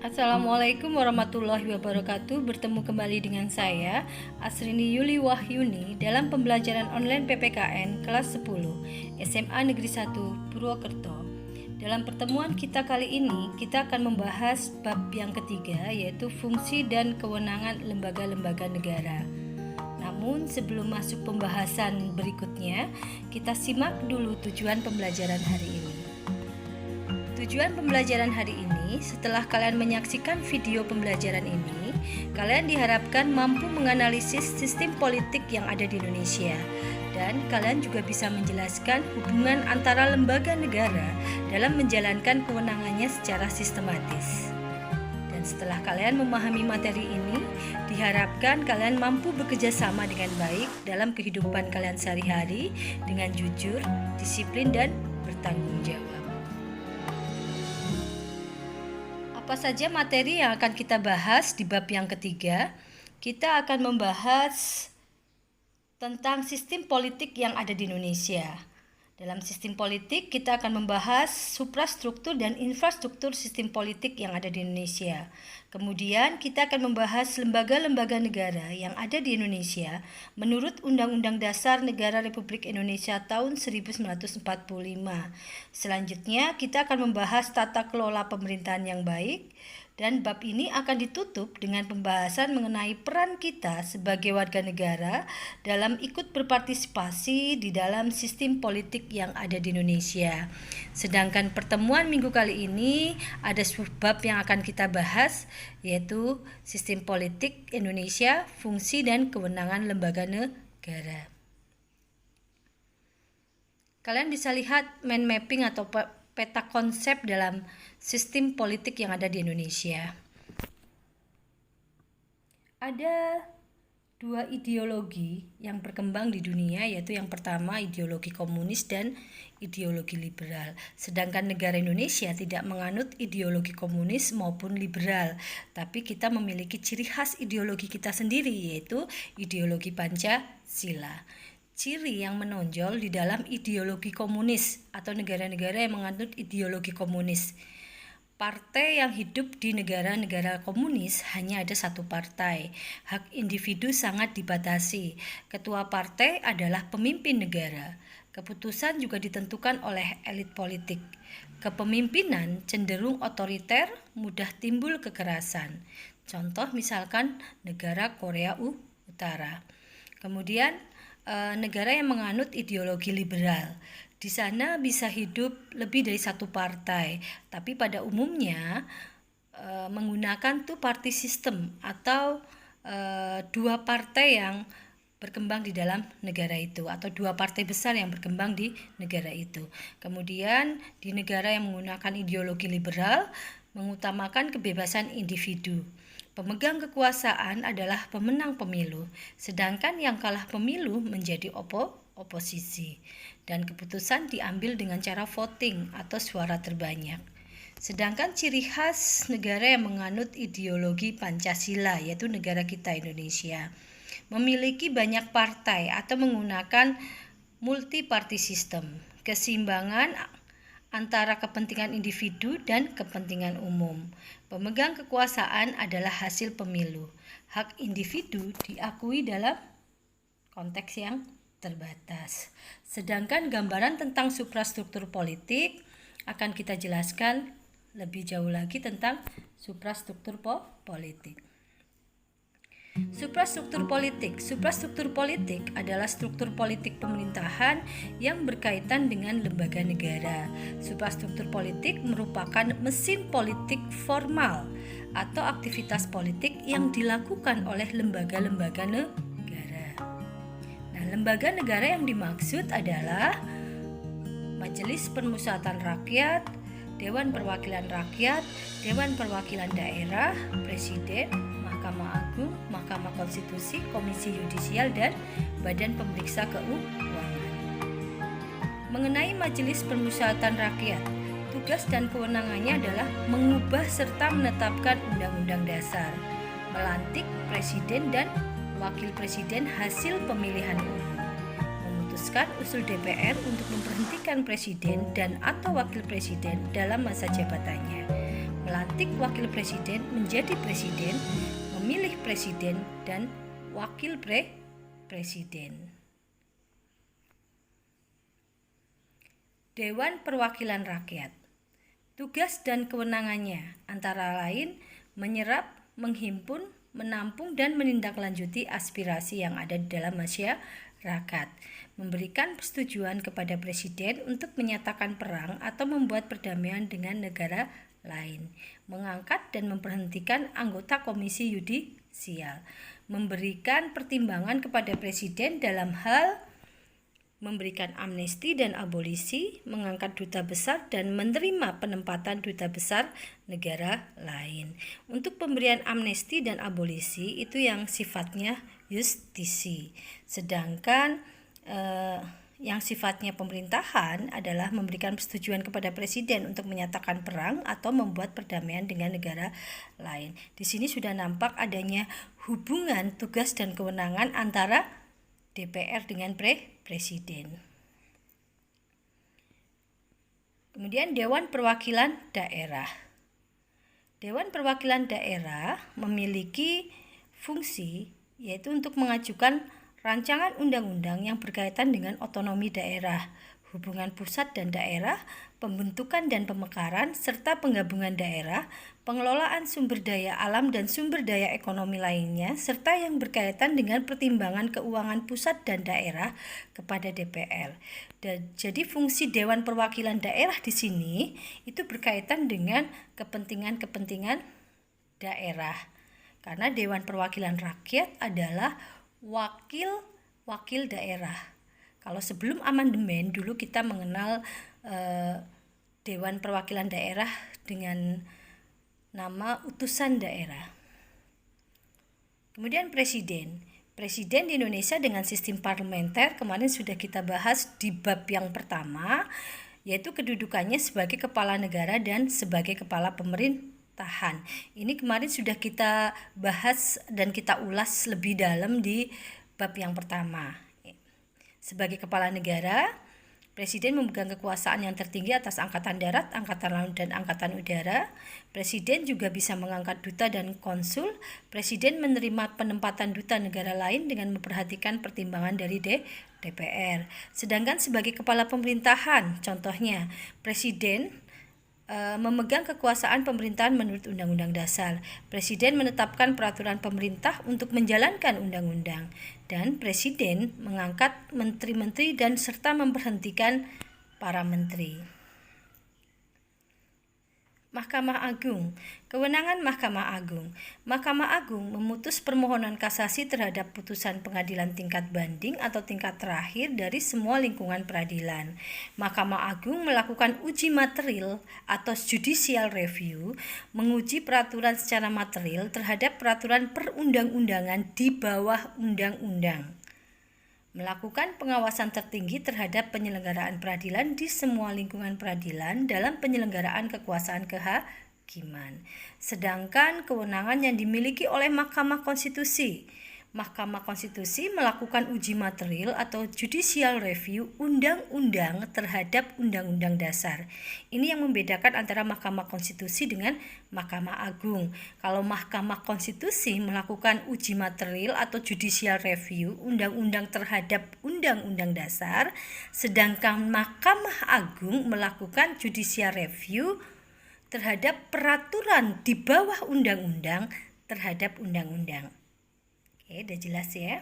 Assalamualaikum warahmatullahi wabarakatuh. Bertemu kembali dengan saya Asrini Yuli Wahyuni dalam pembelajaran online PPKN kelas 10 SMA Negeri 1 Purwokerto. Dalam pertemuan kita kali ini, kita akan membahas bab yang ketiga, yaitu fungsi dan kewenangan lembaga-lembaga negara. Namun sebelum masuk pembahasan berikutnya, kita simak dulu tujuan pembelajaran hari ini. Tujuan pembelajaran hari ini, setelah kalian menyaksikan video pembelajaran ini, kalian diharapkan mampu menganalisis sistem politik yang ada di Indonesia, dan kalian juga bisa menjelaskan hubungan antara lembaga negara dalam menjalankan kewenangannya secara sistematis. Dan setelah kalian memahami materi ini, diharapkan kalian mampu bekerja sama dengan baik dalam kehidupan kalian sehari-hari dengan jujur, disiplin, dan bertanggung jawab. Apa saja materi yang akan kita bahas di bab yang ketiga? Kita akan membahas tentang sistem politik yang ada di Indonesia. Dalam sistem politik, kita akan membahas suprastruktur dan infrastruktur sistem politik yang ada di Indonesia. Kemudian, kita akan membahas lembaga-lembaga negara yang ada di Indonesia menurut Undang-Undang Dasar Negara Republik Indonesia tahun 1945. Selanjutnya, kita akan membahas tata kelola pemerintahan yang baik. Dan bab ini akan ditutup dengan pembahasan mengenai peran kita sebagai warga negara dalam ikut berpartisipasi di dalam sistem politik yang ada di Indonesia. Sedangkan pertemuan minggu kali ini ada bab yang akan kita bahas, yaitu sistem politik Indonesia, fungsi dan kewenangan lembaga negara. Kalian bisa lihat mind mapping atau peta konsep dalam sistem politik yang ada di Indonesia. Ada dua ideologi yang berkembang di dunia, yaitu yang pertama ideologi komunis dan ideologi liberal. Sedangkan negara Indonesia tidak menganut ideologi komunis maupun liberal, tapi kita memiliki ciri khas ideologi kita sendiri, yaitu ideologi Pancasila. Ciri yang menonjol di dalam ideologi komunis atau negara-negara yang menganut ideologi komunis. Partai yang hidup di negara-negara komunis hanya ada satu partai. Hak individu sangat dibatasi. Ketua partai adalah pemimpin negara. Keputusan juga ditentukan oleh elit politik. Kepemimpinan cenderung otoriter, mudah timbul kekerasan. Contoh misalkan negara Korea Utara. Kemudian negara yang menganut ideologi liberal. Di sana bisa hidup lebih dari satu partai, tapi pada umumnya menggunakan two-party system atau dua partai yang berkembang di dalam negara itu, atau dua partai besar yang berkembang di negara itu. Kemudian di negara yang menggunakan ideologi liberal mengutamakan kebebasan individu. Pemegang kekuasaan adalah pemenang pemilu, sedangkan yang kalah pemilu menjadi oposisi, dan keputusan diambil dengan cara voting atau suara terbanyak. Sedangkan ciri khas negara yang menganut ideologi Pancasila, yaitu negara kita Indonesia, memiliki banyak partai atau menggunakan multi-party system, keseimbangan antara kepentingan individu dan kepentingan umum. Pemegang kekuasaan adalah hasil pemilu. Hak individu diakui dalam konteks yang terbatas. Sedangkan gambaran tentang suprastruktur politik akan kita jelaskan lebih jauh lagi tentang suprastruktur politik. Suprastruktur politik adalah struktur politik pemerintahan yang berkaitan dengan lembaga negara. Suprastruktur politik merupakan mesin politik formal atau aktivitas politik yang dilakukan oleh lembaga-lembaga negara. Nah, lembaga negara yang dimaksud adalah Majelis Permusyawaratan Rakyat, Dewan Perwakilan Rakyat, Dewan Perwakilan Daerah, Presiden, Mahkamah Agung, Mahkamah Konstitusi, Komisi Yudisial, dan Badan Pemeriksa Keuangan. Mengenai Majelis Permusyawaratan Rakyat, tugas dan kewenangannya adalah mengubah serta menetapkan undang-undang dasar, melantik presiden dan wakil presiden hasil pemilihan umum, memutuskan usul DPR untuk memberhentikan presiden dan atau wakil presiden dalam masa jabatannya, melantik wakil presiden menjadi presiden, memilih presiden dan wakil presiden. Dewan Perwakilan Rakyat. Tugas dan kewenangannya antara lain menyerap, menghimpun, menampung dan menindaklanjuti aspirasi yang ada di dalam masyarakat, memberikan persetujuan kepada presiden untuk menyatakan perang atau membuat perdamaian dengan negara lain, mengangkat dan memberhentikan anggota komisi yudisial, memberikan pertimbangan kepada presiden dalam hal memberikan amnesti dan abolisi, mengangkat duta besar dan menerima penempatan duta besar negara lain. Untuk pemberian amnesti dan abolisi itu yang sifatnya justisi. Sedangkan yang sifatnya pemerintahan adalah memberikan persetujuan kepada presiden untuk menyatakan perang atau membuat perdamaian dengan negara lain. Di sini sudah nampak adanya hubungan tugas dan kewenangan antara DPR dengan presiden. Kemudian Dewan Perwakilan Daerah. Dewan Perwakilan Daerah memiliki fungsi yaitu untuk mengajukan rancangan undang-undang yang berkaitan dengan otonomi daerah, hubungan pusat dan daerah, pembentukan dan pemekaran, serta penggabungan daerah, pengelolaan sumber daya alam dan sumber daya ekonomi lainnya, serta yang berkaitan dengan pertimbangan keuangan pusat dan daerah kepada DPR. Jadi fungsi Dewan Perwakilan Daerah di sini itu berkaitan dengan kepentingan-kepentingan daerah. Karena Dewan Perwakilan Rakyat adalah wakil daerah. Kalau sebelum amandemen dulu kita mengenal Dewan Perwakilan Daerah dengan nama utusan daerah. Kemudian presiden. Presiden di Indonesia dengan sistem parlementer kemarin sudah kita bahas di bab yang pertama, yaitu kedudukannya sebagai kepala negara dan sebagai kepala pemerintahan. Ini kemarin sudah kita bahas dan kita ulas lebih dalam di bab yang pertama. Sebagai kepala negara, presiden memegang kekuasaan yang tertinggi atas angkatan darat, angkatan laut, dan angkatan udara. Presiden juga bisa mengangkat duta dan konsul. Presiden menerima penempatan duta negara lain dengan memperhatikan pertimbangan dari DPR. Sedangkan sebagai kepala pemerintahan, contohnya presiden memegang kekuasaan pemerintahan menurut Undang-Undang Dasar. Presiden menetapkan peraturan pemerintah untuk menjalankan undang-undang, dan presiden mengangkat menteri-menteri dan serta memberhentikan para menteri. Mahkamah Agung. Kewenangan Mahkamah Agung. Mahkamah Agung memutus permohonan kasasi terhadap putusan pengadilan tingkat banding atau tingkat terakhir dari semua lingkungan peradilan. Mahkamah Agung melakukan uji material atau judicial review, menguji peraturan secara material terhadap peraturan perundang-undangan di bawah undang-undang. Melakukan pengawasan tertinggi terhadap penyelenggaraan peradilan di semua lingkungan peradilan dalam penyelenggaraan kekuasaan kehakiman. Sedangkan kewenangan yang dimiliki oleh Mahkamah Konstitusi. Mahkamah Konstitusi melakukan uji material atau judicial review undang-undang terhadap Undang-Undang Dasar. Ini yang membedakan antara Mahkamah Konstitusi dengan Mahkamah Agung. Kalau Mahkamah Konstitusi melakukan uji material atau judicial review undang-undang terhadap Undang-Undang Dasar, sedangkan Mahkamah Agung melakukan judicial review terhadap peraturan di bawah undang-undang terhadap undang-undang. Oke, udah jelas ya.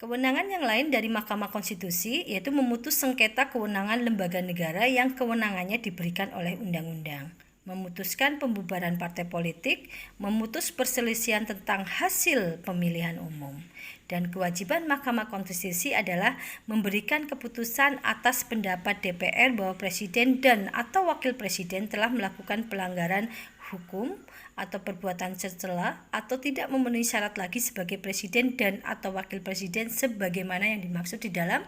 Kewenangan yang lain dari Mahkamah Konstitusi yaitu memutus sengketa kewenangan lembaga negara yang kewenangannya diberikan oleh undang-undang, memutuskan pembubaran partai politik, memutus perselisihan tentang hasil pemilihan umum. Dan kewajiban Mahkamah Konstitusi adalah memberikan keputusan atas pendapat DPR bahwa presiden dan atau wakil presiden telah melakukan pelanggaran hukum atau perbuatan tercela atau tidak memenuhi syarat lagi sebagai presiden dan atau wakil presiden sebagaimana yang dimaksud di dalam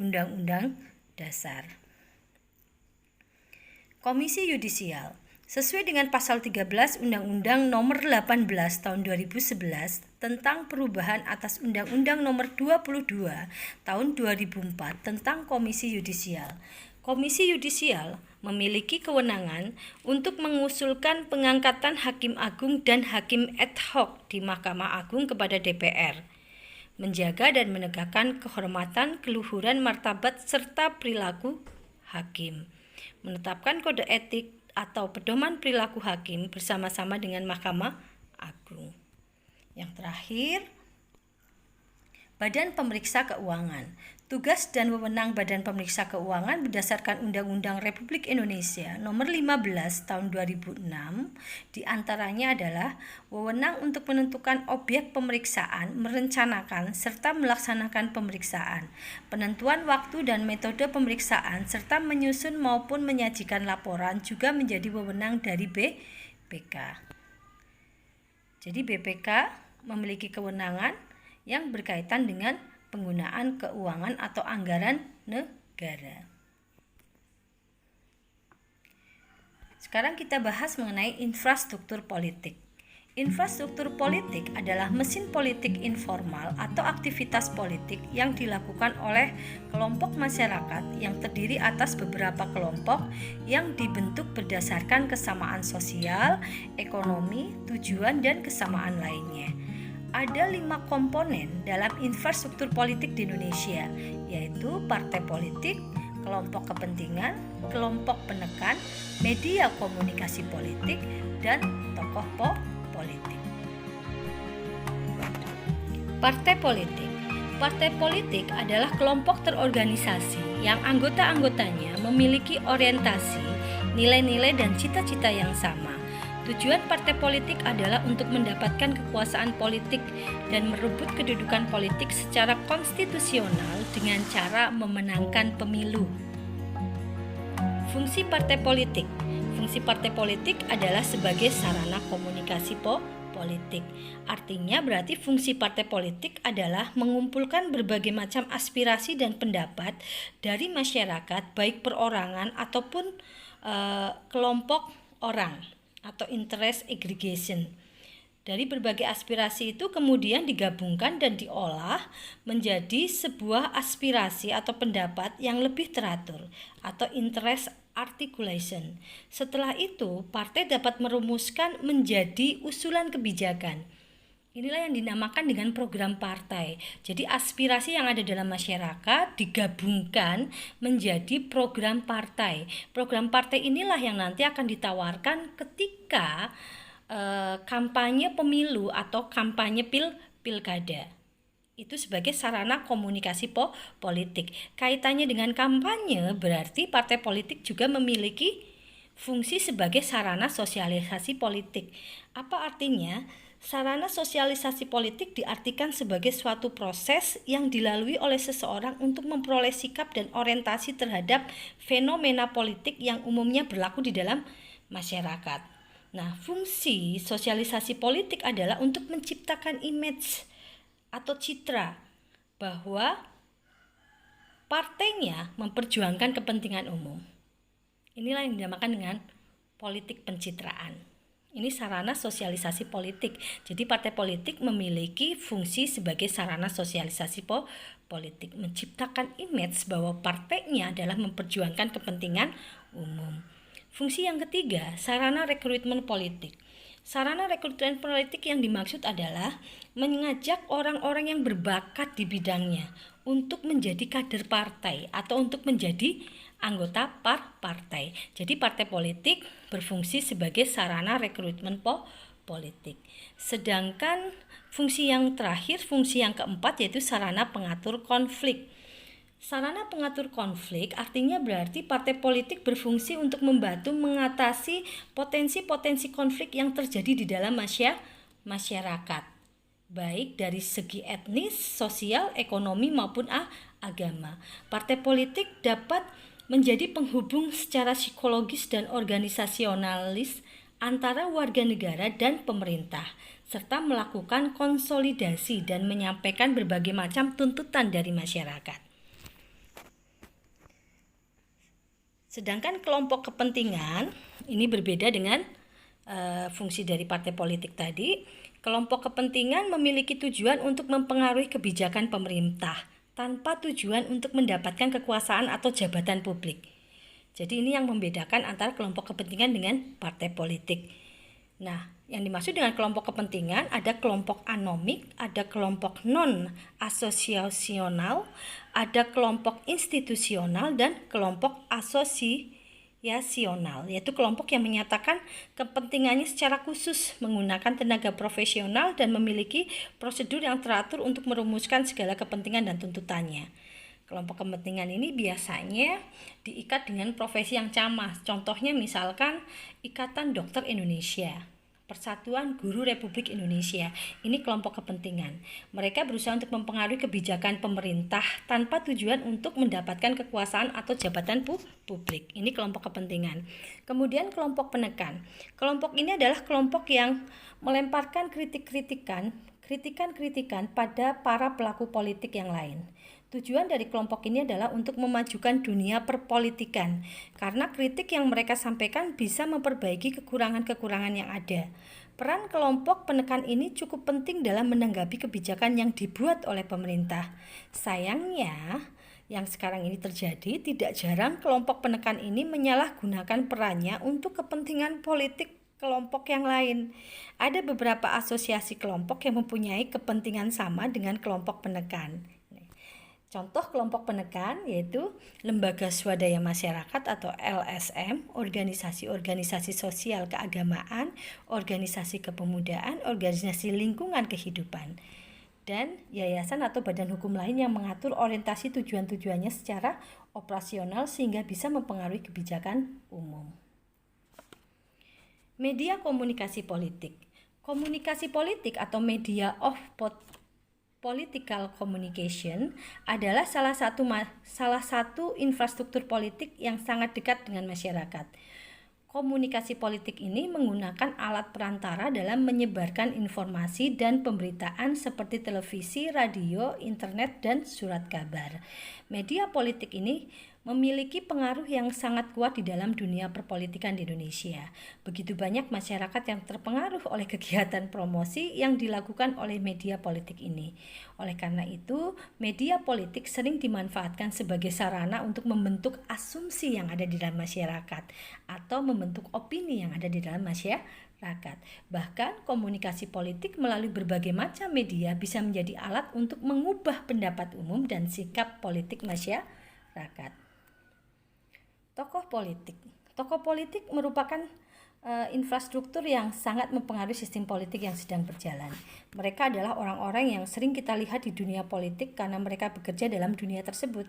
Undang-Undang Dasar. Komisi Yudisial. Sesuai dengan pasal 13 Undang-Undang Nomor 18 Tahun 2011 tentang perubahan atas Undang-Undang Nomor 22 Tahun 2004 tentang Komisi Yudisial. Komisi Yudisial memiliki kewenangan untuk mengusulkan pengangkatan hakim agung dan hakim ad hoc di Mahkamah Agung kepada DPR, menjaga dan menegakkan kehormatan, keluhuran, martabat, serta perilaku hakim, menetapkan kode etik atau pedoman perilaku hakim bersama-sama dengan Mahkamah Agung. Yang terakhir, Badan Pemeriksa Keuangan. Tugas dan wewenang Badan Pemeriksa Keuangan berdasarkan Undang-Undang Republik Indonesia Nomor 15 Tahun 2006 diantaranya adalah wewenang untuk menentukan objek pemeriksaan, merencanakan serta melaksanakan pemeriksaan, penentuan waktu dan metode pemeriksaan serta menyusun maupun menyajikan laporan juga menjadi wewenang dari BPK. Jadi BPK memiliki kewenangan yang berkaitan dengan penggunaan keuangan atau anggaran negara. Sekarang kita bahas mengenai infrastruktur politik. Infrastruktur politik adalah mesin politik informal atau aktivitas politik yang dilakukan oleh kelompok masyarakat yang terdiri atas beberapa kelompok yang dibentuk berdasarkan kesamaan sosial, ekonomi, tujuan, dan kesamaan lainnya. Ada 5 komponen dalam infrastruktur politik di Indonesia, yaitu partai politik, kelompok kepentingan, kelompok penekan, media komunikasi politik, dan tokoh politik. Partai politik. Partai politik adalah kelompok terorganisasi yang anggota-anggotanya memiliki orientasi, nilai-nilai, dan cita-cita yang sama. Tujuan partai politik adalah untuk mendapatkan kekuasaan politik dan merebut kedudukan politik secara konstitusional dengan cara memenangkan pemilu. Fungsi partai politik. Fungsi partai politik adalah sebagai sarana komunikasi politik. Artinya berarti fungsi partai politik adalah mengumpulkan berbagai macam aspirasi dan pendapat dari masyarakat, baik perorangan ataupun kelompok orang atau interest aggregation. Dari berbagai aspirasi itu kemudian digabungkan dan diolah menjadi sebuah aspirasi atau pendapat yang lebih teratur atau interest articulation. Setelah itu, partai dapat merumuskan menjadi usulan kebijakan. Inilah yang dinamakan dengan program partai. Jadi aspirasi yang ada dalam masyarakat digabungkan menjadi program partai. Program partai inilah yang nanti akan ditawarkan ketika kampanye pemilu atau kampanye pilkada. Itu sebagai sarana komunikasi politik. Kaitannya dengan kampanye berarti partai politik juga memiliki fungsi sebagai sarana sosialisasi politik. Apa artinya? Sarana sosialisasi politik diartikan sebagai suatu proses yang dilalui oleh seseorang untuk memperoleh sikap dan orientasi terhadap fenomena politik yang umumnya berlaku di dalam masyarakat. Nah, fungsi sosialisasi politik adalah untuk menciptakan image atau citra bahwa partainya memperjuangkan kepentingan umum. Inilah yang dinamakan dengan politik pencitraan. Ini sarana sosialisasi politik. Jadi partai politik memiliki fungsi sebagai sarana sosialisasi politik, menciptakan image bahwa partainya adalah memperjuangkan kepentingan umum. Fungsi yang ketiga, sarana rekrutmen politik. Sarana rekrutmen politik yang dimaksud adalah mengajak orang-orang yang berbakat di bidangnya untuk menjadi kader partai atau untuk menjadi anggota partai. Jadi partai politik berfungsi sebagai sarana rekrutmen politik. Sedangkan fungsi yang terakhir, fungsi yang keempat yaitu sarana pengatur konflik. Sarana pengatur konflik artinya berarti partai politik berfungsi untuk membantu mengatasi potensi-potensi konflik yang terjadi di dalam masyarakat, baik dari segi etnis, sosial, ekonomi maupun agama. Partai politik dapat menjadi penghubung secara psikologis dan organisasionalis antara warga negara dan pemerintah, serta melakukan konsolidasi dan menyampaikan berbagai macam tuntutan dari masyarakat. Sedangkan kelompok kepentingan ini berbeda dengan fungsi dari partai politik tadi. Kelompok kepentingan memiliki tujuan untuk mempengaruhi kebijakan pemerintah tanpa tujuan untuk mendapatkan kekuasaan atau jabatan publik. Jadi ini yang membedakan antara kelompok kepentingan dengan partai politik. Nah, yang dimaksud dengan kelompok kepentingan ada kelompok anomik, ada kelompok non-asosiasional, ada kelompok institusional, dan kelompok asosiasional, yaitu kelompok yang menyatakan kepentingannya secara khusus menggunakan tenaga profesional dan memiliki prosedur yang teratur untuk merumuskan segala kepentingan dan tuntutannya. Kelompok kepentingan ini biasanya diikat dengan profesi yang sama. Contohnya misalkan Ikatan Dokter Indonesia, Persatuan Guru Republik Indonesia. Ini kelompok kepentingan. Mereka berusaha untuk mempengaruhi kebijakan pemerintah tanpa tujuan untuk mendapatkan kekuasaan atau jabatan publik. Ini kelompok kepentingan. Kemudian kelompok penekan. Kelompok ini adalah kelompok yang melemparkan kritikan-kritikan pada para pelaku politik yang lain. Tujuan dari kelompok ini adalah untuk memajukan dunia perpolitikan, karena kritik yang mereka sampaikan bisa memperbaiki kekurangan-kekurangan yang ada. Peran kelompok penekan ini cukup penting dalam menanggapi kebijakan yang dibuat oleh pemerintah. Sayangnya, yang sekarang ini terjadi, tidak jarang kelompok penekan ini menyalahgunakan perannya untuk kepentingan politik kelompok yang lain. Ada beberapa asosiasi kelompok yang mempunyai kepentingan sama dengan kelompok penekan. Contoh kelompok penekan yaitu Lembaga Swadaya Masyarakat atau LSM, organisasi-organisasi sosial keagamaan, organisasi kepemudaan, organisasi lingkungan kehidupan, dan yayasan atau badan hukum lain yang mengatur orientasi tujuan-tujuannya secara operasional sehingga bisa mempengaruhi kebijakan umum. Media komunikasi politik. Komunikasi politik atau media of political communication adalah salah satu infrastruktur politik yang sangat dekat dengan masyarakat. Komunikasi politik ini menggunakan alat perantara dalam menyebarkan informasi dan pemberitaan seperti televisi, radio, internet, dan surat kabar. Media politik ini memiliki pengaruh yang sangat kuat di dalam dunia perpolitikan di Indonesia. Begitu banyak masyarakat yang terpengaruh oleh kegiatan promosi yang dilakukan oleh media politik ini. Oleh karena itu, media politik sering dimanfaatkan sebagai sarana untuk membentuk asumsi yang ada di dalam masyarakat atau membentuk opini yang ada di dalam masyarakat. Bahkan komunikasi politik melalui berbagai macam media bisa menjadi alat untuk mengubah pendapat umum dan sikap politik masyarakat. Tokoh politik merupakan infrastruktur yang sangat mempengaruhi sistem politik yang sedang berjalan. Mereka adalah orang-orang yang sering kita lihat di dunia politik karena mereka bekerja dalam dunia tersebut.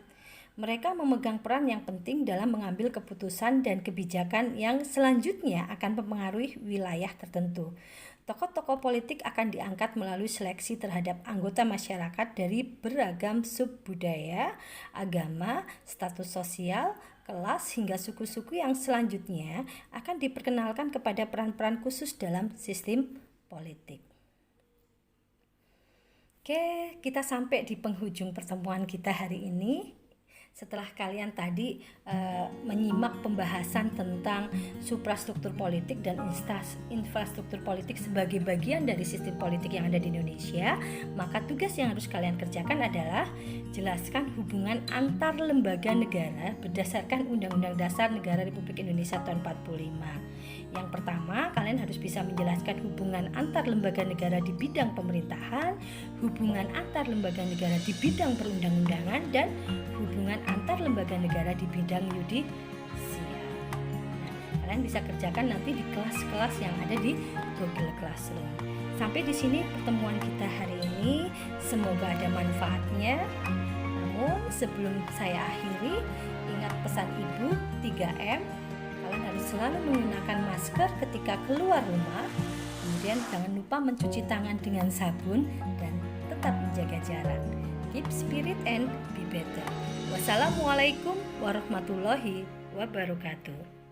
Mereka memegang peran yang penting dalam mengambil keputusan dan kebijakan yang selanjutnya akan mempengaruhi wilayah tertentu. Tokoh-tokoh politik akan diangkat melalui seleksi terhadap anggota masyarakat dari beragam subbudaya, agama, status sosial, kelas hingga suku-suku yang selanjutnya akan diperkenalkan kepada peran-peran khusus dalam sistem politik. Oke, kita sampai di penghujung pertemuan kita hari ini. Setelah kalian tadi menyimak pembahasan tentang suprastruktur politik dan infrastruktur politik sebagai bagian dari sistem politik yang ada di Indonesia, maka tugas yang harus kalian kerjakan adalah jelaskan hubungan antar lembaga negara berdasarkan Undang-Undang Dasar Negara Republik Indonesia tahun 45. Yang pertama, kalian harus bisa menjelaskan hubungan antar lembaga negara di bidang pemerintahan, hubungan antar lembaga negara di bidang perundang-undangan, dan hubungan antar lembaga negara di bidang yudisial. Kalian bisa kerjakan nanti di kelas-kelas yang ada di Google Classroom. Sampai di sini pertemuan kita hari ini. Semoga ada manfaatnya. Namun sebelum saya akhiri, ingat pesan Ibu 3M. Kalian harus selalu menggunakan masker ketika keluar rumah. Kemudian jangan lupa mencuci tangan dengan sabun dan tetap menjaga jarak. Keep spirit and be better. Wassalamualaikum warahmatullahi wabarakatuh.